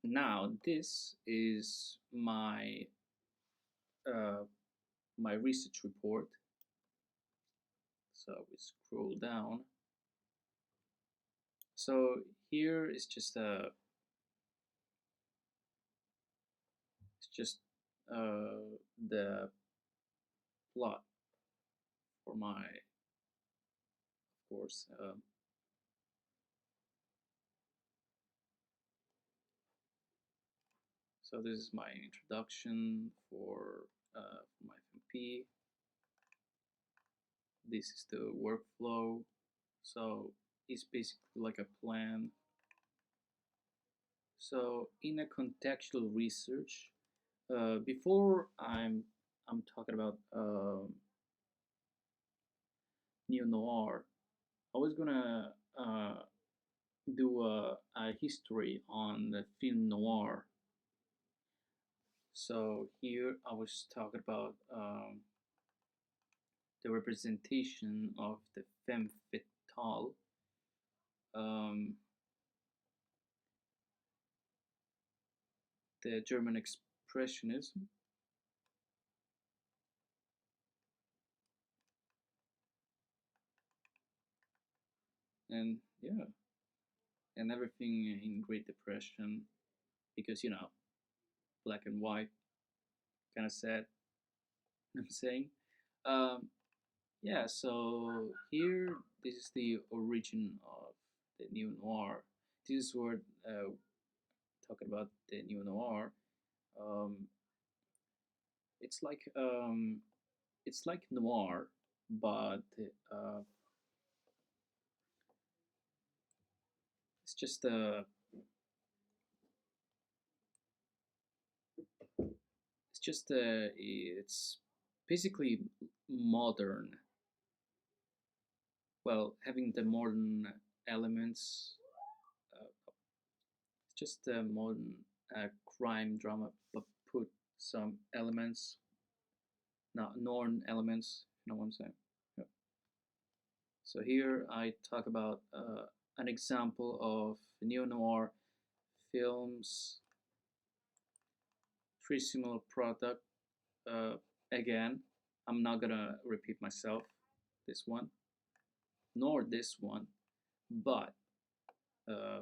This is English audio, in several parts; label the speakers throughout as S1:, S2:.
S1: Now this is uh, my research report. So we scroll down. So here is just it's just the plot for my, of course. So this is my introduction for my FMP. This is the workflow. So it's basically like a plan. So in a contextual research, before I'm talking about neo noir, I was gonna do a history on the film noir. So here I was talking about the representation of the femme fatale, um, the German expressionism, and yeah, and everything in Great Depression, because black and white, kind of sad. I'm saying, um, yeah. So here, this is the origin of the neo noir. This is where talking about the neo noir. Um, it's like um, it's like noir, but it's just it's basically modern. Well, having the modern elements, it's just a modern crime drama, but put some elements, not norn elements. You know what I'm saying? Yeah. So here I talk about an example of neo noir films, three similar product. Uh, Again, I'm not gonna repeat myself. This one, nor this one, but uh,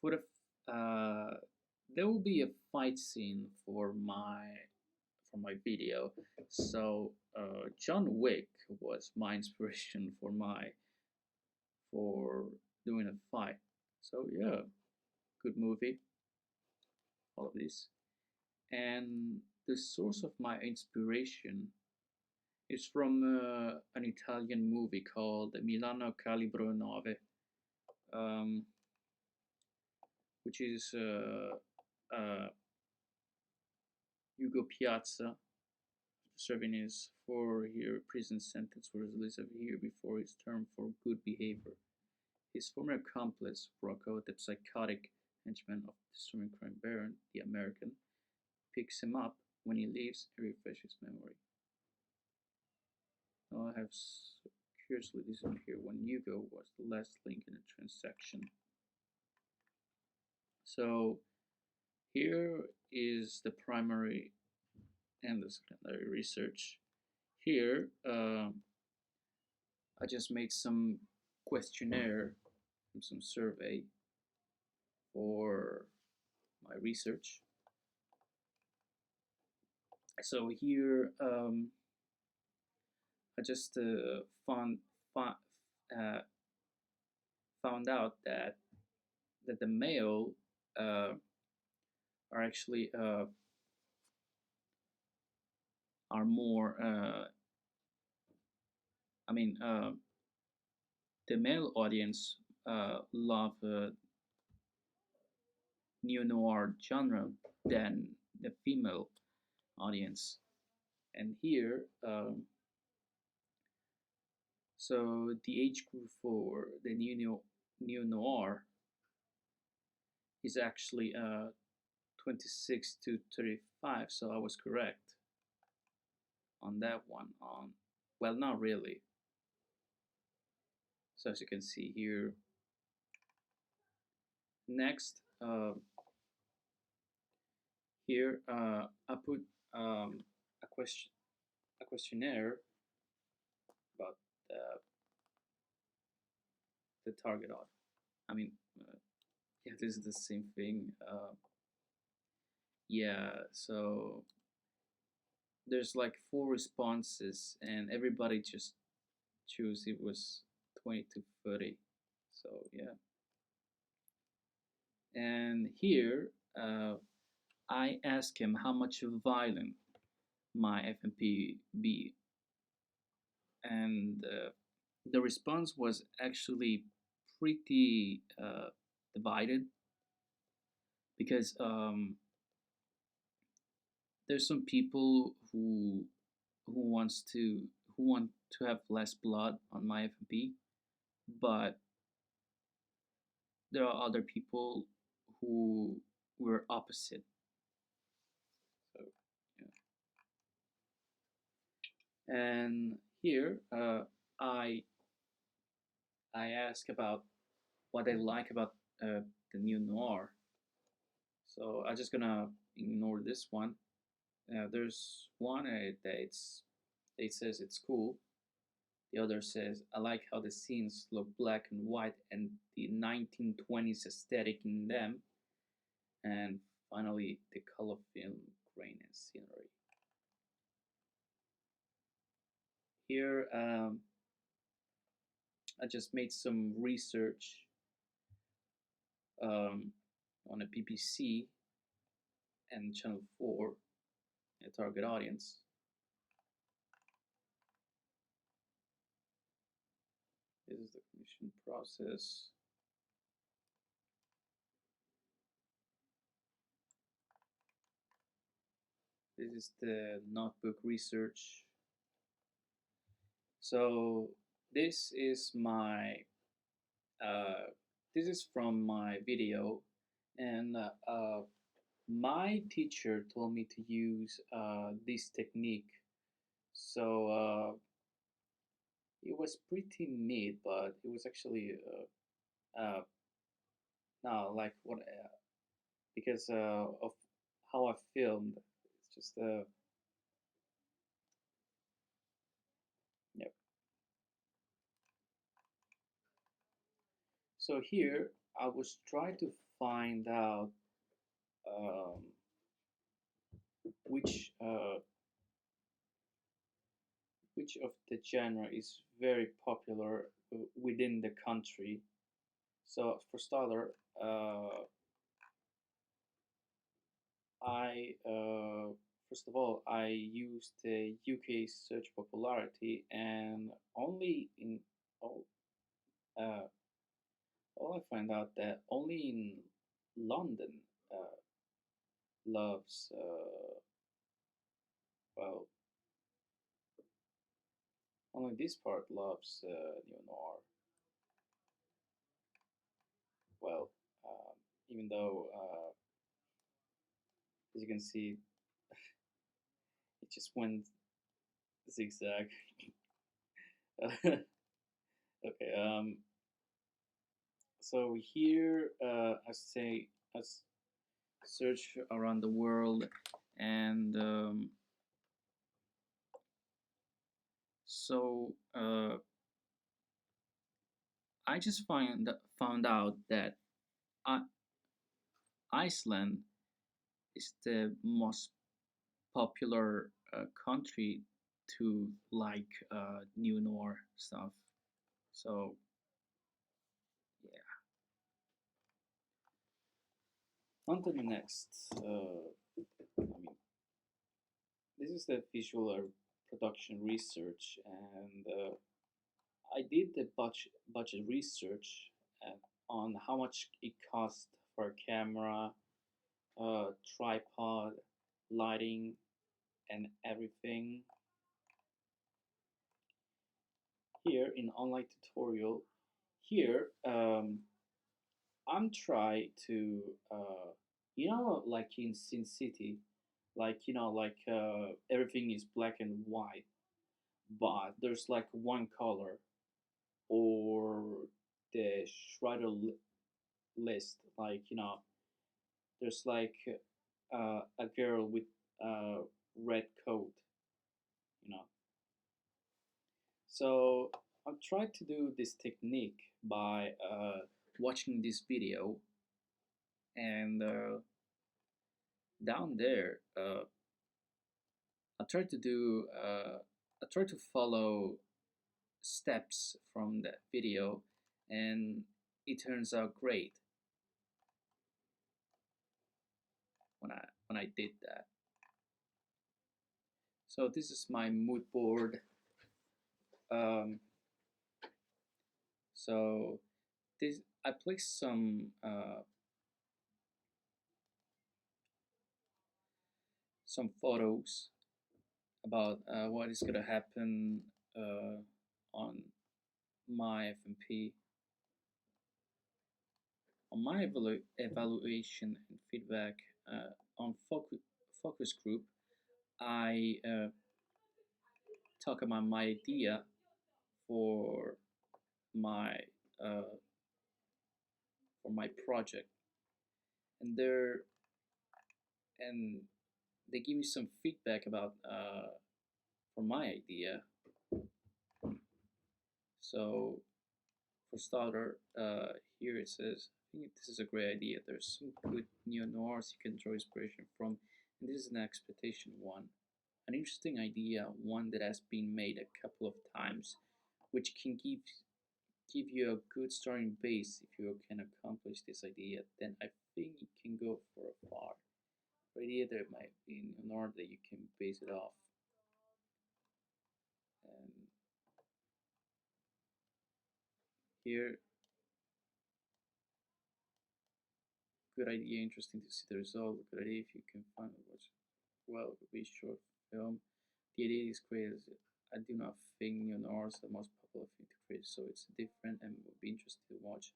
S1: for the there will be a fight scene for my video. So John Wick was my inspiration for doing a fight. So yeah, good movie, all of this. And the source of my inspiration is from an Italian movie called Milano Calibro 9, um, which is Hugo Piazza serving his 4-year prison sentence was released a year before his term for good behavior. His former accomplice, Rocco, the psychotic henchman of the storming crime baron, the American, picks him up when he leaves and refreshes memory. Now I have curiously listened here when Hugo was the last link in a transaction. So here is the primary and the secondary research. Here, I just made some questionnaire and some survey for my research. So here, I just found uh, found out that the male uh, are actually are more. I mean, the male audience love neo noir genre than the female audience. And here, so the age group for the neo noir is actually 26 to 35. So I was correct on that one. Well, not really. So as you can see here, next here I put a questionnaire about the, the target audience. I mean, yeah, this is the same thing. Yeah, so there's like four responses, and everybody just choose it was 20 to 30. So yeah, and here I ask him how much violent my FMP be, and the response was actually pretty divided because there's some people who want to have less blood on my FMP, but there are other people who were opposite. So yeah, and here I I ask about what they like about the new noir. So I'm just gonna ignore this one. There's one that it says it's cool. The other says I like how the scenes look black and white and the 1920s aesthetic in them. And finally, the color film grain and scenery. Here, I just made some research um, on a BBC and Channel 4, a target audience. This is the commission process. This is the notebook research. So this is my this is from my video, and my teacher told me to use this technique. So it was pretty neat, but it was actually no like what because of how I filmed. It's just yep. So here I was trying to find out um, which uh, which of the genre is very popular within the country. So for starter, I first of all I used the UK search popularity, and only in all uh, all I find out that only in London uh, loves well only this part loves neo noir. Well, even though as you can see it just went zigzag. Okay. So here I say I search around the world, and so I just found out that I, Iceland is the most popular country to like new noir stuff. So yeah, on to the next. I mean, this is the visual production research, and I did the budget research on how much it cost for a camera, tripod, lighting, and everything. Here in online tutorial, here I'm trying to like in Sin City, like like everything is black and white, but there's like one color, or the Schreider list, like there's like a girl with a red coat, you know. So I've tried to do this technique by watching this video, and down there, I tried to do, I tried to follow steps from that video, and it turns out great when I did that. So this is my mood board. Um, so this I placed some photos about what is gonna happen on my FMP. On my evaluation and feedback on focus group, I talk about my idea for my uh, for my project, and and they give me some feedback about for my idea. So for starter, here it says, I think this is a great idea. There's some good neo-noirs you can draw inspiration from, and this is an expectation one. An interesting idea, one that has been made a couple of times, which can give you a good starting base. If you can accomplish this idea, then I think it can go for a far. For idea there might be an order that you can base it off. And here, good idea, interesting to see the result. Good idea if you can find it was well, it would be short film. The idea is great. I do not think neo-noir is the most popular thing to create, so it's different and would be interesting to watch.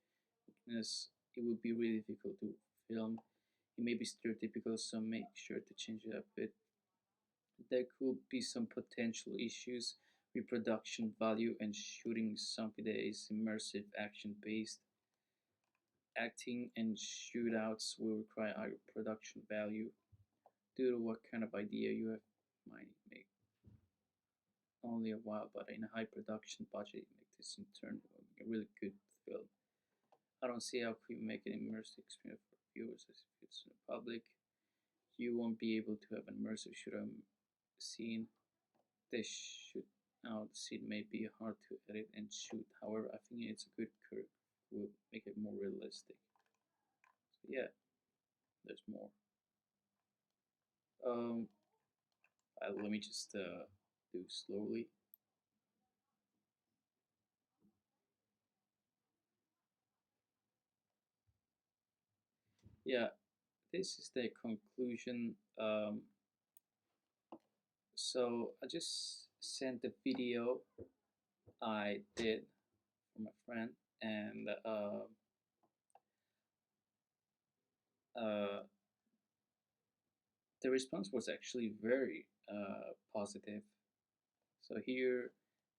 S1: Because it would be really difficult to film. It may be stereotypical, so make sure to change it a bit. There could be some potential issues with production value, and shooting something that is immersive, action-based. Acting and shootouts will require higher production value due to what kind of idea you have might make only a while, but in a high production budget, make this in turn a really good film. I don't see how could you make an immersive experience for viewers as if it's in the public. You won't be able to have an immersive shootout scene. The shoot out scene may be hard to edit and shoot. However, I think it's a good curve. Will make it more realistic. So yeah, there's more. Um, let me just do slowly. Yeah, this is the conclusion. So I just sent the video I did for my friend, and uh, the response was actually very positive. So here,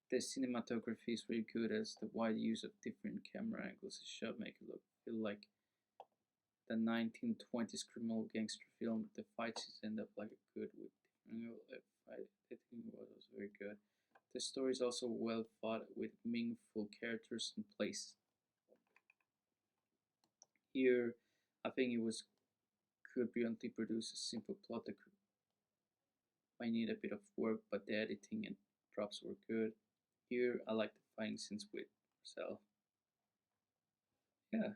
S1: the cinematography is very good, as the wide use of different camera angles is shot make it feel like the 1920s criminal gangster film. The fights end up like a good with different angle. I think it was very good. The story is also well thought with meaningful characters and place. Here, I think it was could brilliantly produce a simple plot that could might need a bit of work, but the editing and props were good. Here, I like the fighting scenes with Marcel. Yeah.